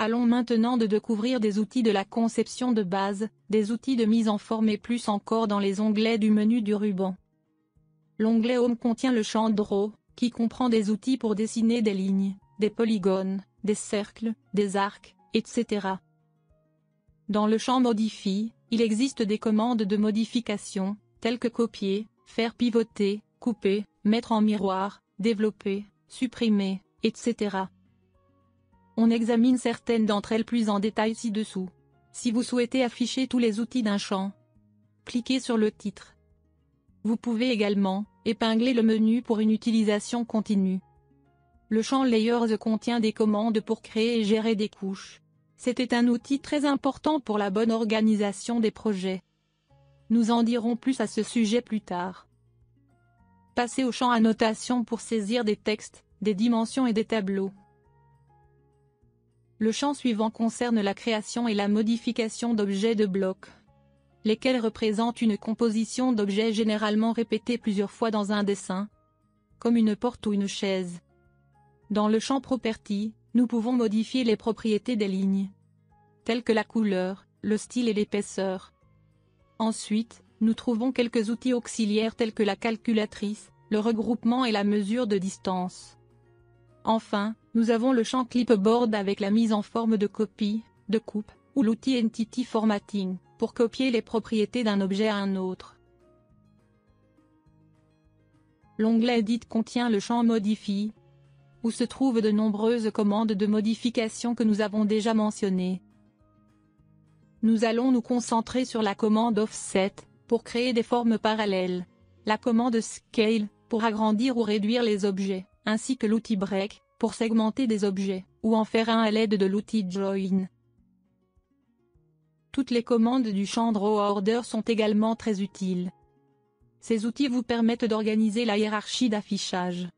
Allons maintenant de découvrir des outils de la conception de base, des outils de mise en forme et plus encore dans les onglets du menu du ruban. L'onglet Home contient le champ Draw, qui comprend des outils pour dessiner des lignes, des polygones, des cercles, des arcs, etc. Dans le champ Modify, il existe des commandes de modification, telles que copier, faire pivoter, couper, mettre en miroir, développer, supprimer, etc. On examine certaines d'entre elles plus en détail ci-dessous. Si vous souhaitez afficher tous les outils d'un champ, cliquez sur le titre. Vous pouvez également épingler le menu pour une utilisation continue. Le champ Layers contient des commandes pour créer et gérer des couches. C'était un outil très important pour la bonne organisation des projets. Nous en dirons plus à ce sujet plus tard. Passez au champ Annotation pour saisir des textes, des dimensions et des tableaux. Le champ suivant concerne la création et la modification d'objets de blocs, lesquels représentent une composition d'objets généralement répétés plusieurs fois dans un dessin, comme une porte ou une chaise. Dans le champ Property, nous pouvons modifier les propriétés des lignes, telles que la couleur, le style et l'épaisseur. Ensuite, nous trouvons quelques outils auxiliaires tels que la calculatrice, le regroupement et la mesure de distance. Enfin, nous avons le champ Clipboard avec la mise en forme de copie, de coupe, ou l'outil Entity Formatting, pour copier les propriétés d'un objet à un autre. L'onglet Edit contient le champ Modify, où se trouvent de nombreuses commandes de modification que nous avons déjà mentionnées. Nous allons nous concentrer sur la commande Offset, pour créer des formes parallèles, la commande Scale, pour agrandir ou réduire les objets, ainsi que l'outil Break, pour segmenter des objets, ou en faire un à l'aide de l'outil Join. Toutes les commandes du champ Draw Order sont également très utiles. Ces outils vous permettent d'organiser la hiérarchie d'affichage.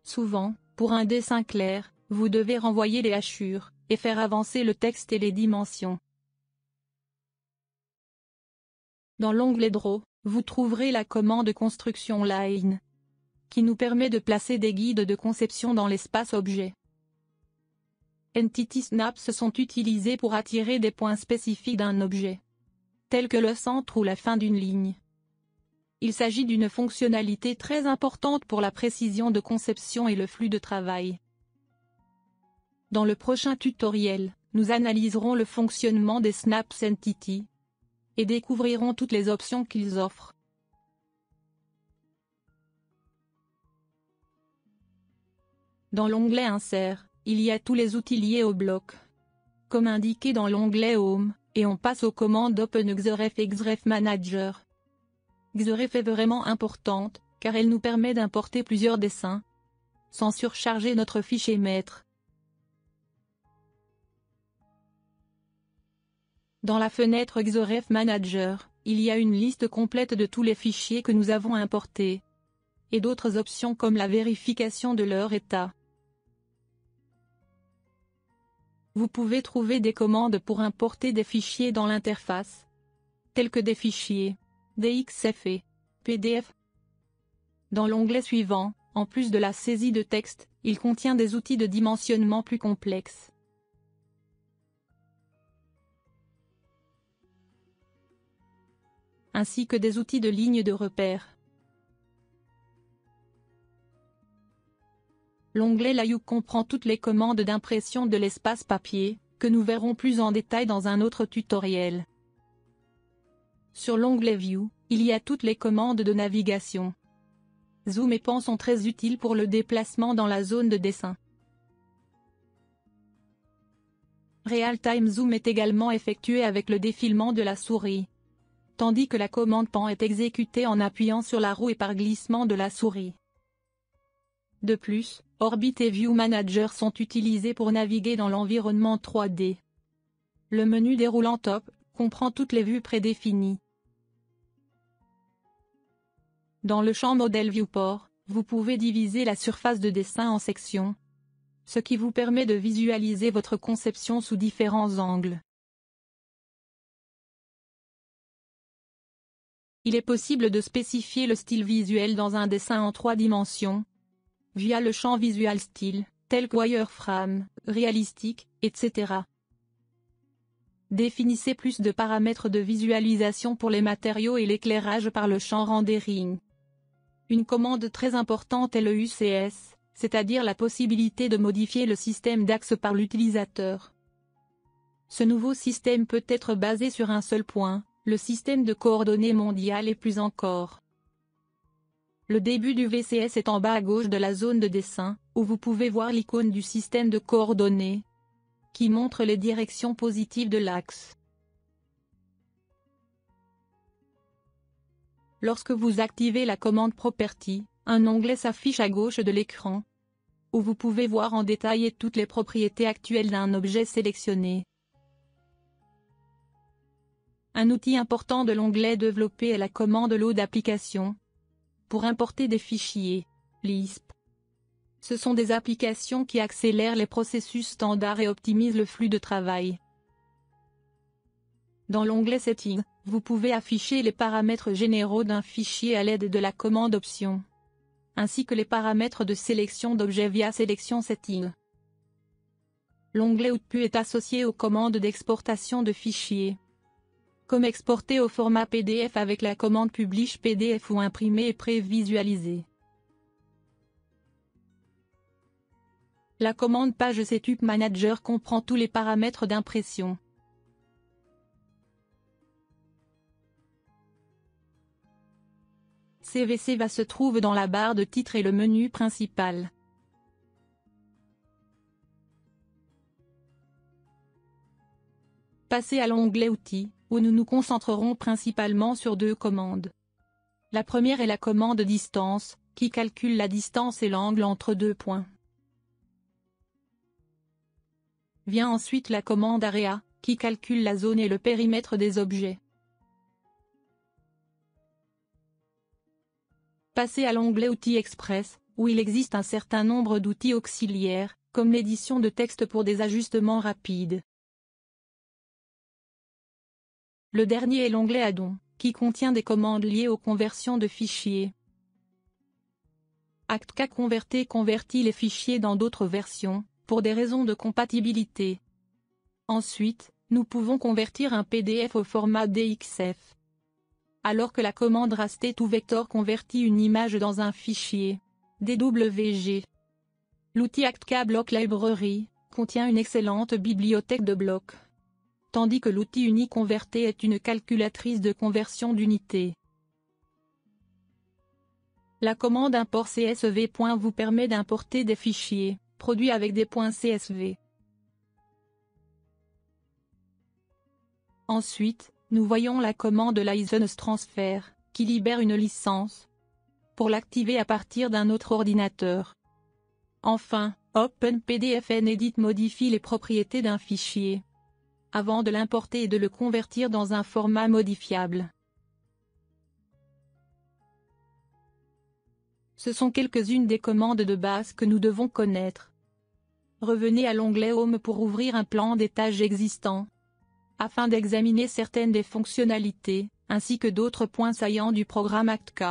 Souvent, pour un dessin clair, vous devez renvoyer les hachures, et faire avancer le texte et les dimensions. Dans l'onglet Draw, vous trouverez la commande Construction Line, qui nous permet de placer des guides de conception dans l'espace objet. Entity Snaps sont utilisés pour attirer des points spécifiques d'un objet, tels que le centre ou la fin d'une ligne. Il s'agit d'une fonctionnalité très importante pour la précision de conception et le flux de travail. Dans le prochain tutoriel, nous analyserons le fonctionnement des Snaps Entity et découvrirons toutes les options qu'ils offrent. Dans l'onglet Insert, il y a tous les outils liés au bloc, comme indiqué dans l'onglet Home, et on passe aux commandes Open Xref et Xref Manager. Xref est vraiment importante, car elle nous permet d'importer plusieurs dessins, sans surcharger notre fichier maître. Dans la fenêtre Xref Manager, il y a une liste complète de tous les fichiers que nous avons importés, et d'autres options comme la vérification de leur état. Vous pouvez trouver des commandes pour importer des fichiers dans l'interface, tels que des fichiers DXF et PDF. Dans l'onglet suivant, en plus de la saisie de texte, il contient des outils de dimensionnement plus complexes, ainsi que des outils de ligne de repère. L'onglet Layout comprend toutes les commandes d'impression de l'espace papier, que nous verrons plus en détail dans un autre tutoriel. Sur l'onglet View, il y a toutes les commandes de navigation. Zoom et Pan sont très utiles pour le déplacement dans la zone de dessin. Real Time Zoom est également effectué avec le défilement de la souris, tandis que la commande Pan est exécutée en appuyant sur la roue et par glissement de la souris. De plus, Orbit et View Manager sont utilisés pour naviguer dans l'environnement 3D. Le menu déroulant Top comprend toutes les vues prédéfinies. Dans le champ Model Viewport, vous pouvez diviser la surface de dessin en sections, ce qui vous permet de visualiser votre conception sous différents angles. Il est possible de spécifier le style visuel dans un dessin en 3 dimensions, via le champ Visual Style, tels que wireframe, réalistique, etc. Définissez plus de paramètres de visualisation pour les matériaux et l'éclairage par le champ rendering. Une commande très importante est le UCS, c'est-à-dire la possibilité de modifier le système d'axe par l'utilisateur. Ce nouveau système peut être basé sur un seul point, le système de coordonnées mondial et plus encore. Le début du VCS est en bas à gauche de la zone de dessin, où vous pouvez voir l'icône du système de coordonnées, qui montre les directions positives de l'axe. Lorsque vous activez la commande Property, un onglet s'affiche à gauche de l'écran, où vous pouvez voir en détail toutes les propriétés actuelles d'un objet sélectionné. Un outil important de l'onglet Développer est la commande Load Application, pour importer des fichiers, Lisp. Ce sont des applications qui accélèrent les processus standards et optimisent le flux de travail. Dans l'onglet Settings, vous pouvez afficher les paramètres généraux d'un fichier à l'aide de la commande Option, ainsi que les paramètres de sélection d'objets via Sélection Settings. L'onglet Output est associé aux commandes d'exportation de fichiers, comme exporter au format PDF avec la commande Publish PDF ou imprimer et prévisualiser. La commande Page Setup Manager comprend tous les paramètres d'impression. CVC va se trouve dans la barre de titre et le menu principal. Passez à l'onglet Outils, où nous nous concentrerons principalement sur deux commandes. La première est la commande Distance, qui calcule la distance et l'angle entre deux points. Vient ensuite la commande Area, qui calcule la zone et le périmètre des objets. Passez à l'onglet Outils Express, où il existe un certain nombre d'outils auxiliaires, comme l'édition de texte pour des ajustements rapides. Le dernier est l'onglet Add-on, qui contient des commandes liées aux conversions de fichiers. ActK convertit les fichiers dans d'autres versions, pour des raisons de compatibilité. Ensuite, nous pouvons convertir un PDF au format DXF. Alors que la commande Raster2Vector convertit une image dans un fichier DWG. L'outil ActK Block Library contient une excellente bibliothèque de blocs, tandis que l'outil UniConverter est une calculatrice de conversion d'unités. La commande import CSV. Vous permet d'importer des fichiers produits avec des points CSV. Ensuite, nous voyons la commande License Transfer, qui libère une licence pour l'activer à partir d'un autre ordinateur. Enfin, OpenPDFNedit modifie les propriétés d'un fichier avant de l'importer et de le convertir dans un format modifiable. Ce sont quelques-unes des commandes de base que nous devons connaître. Revenez à l'onglet Home pour ouvrir un plan des tâches existant, afin d'examiner certaines des fonctionnalités, ainsi que d'autres points saillants du programme ActK.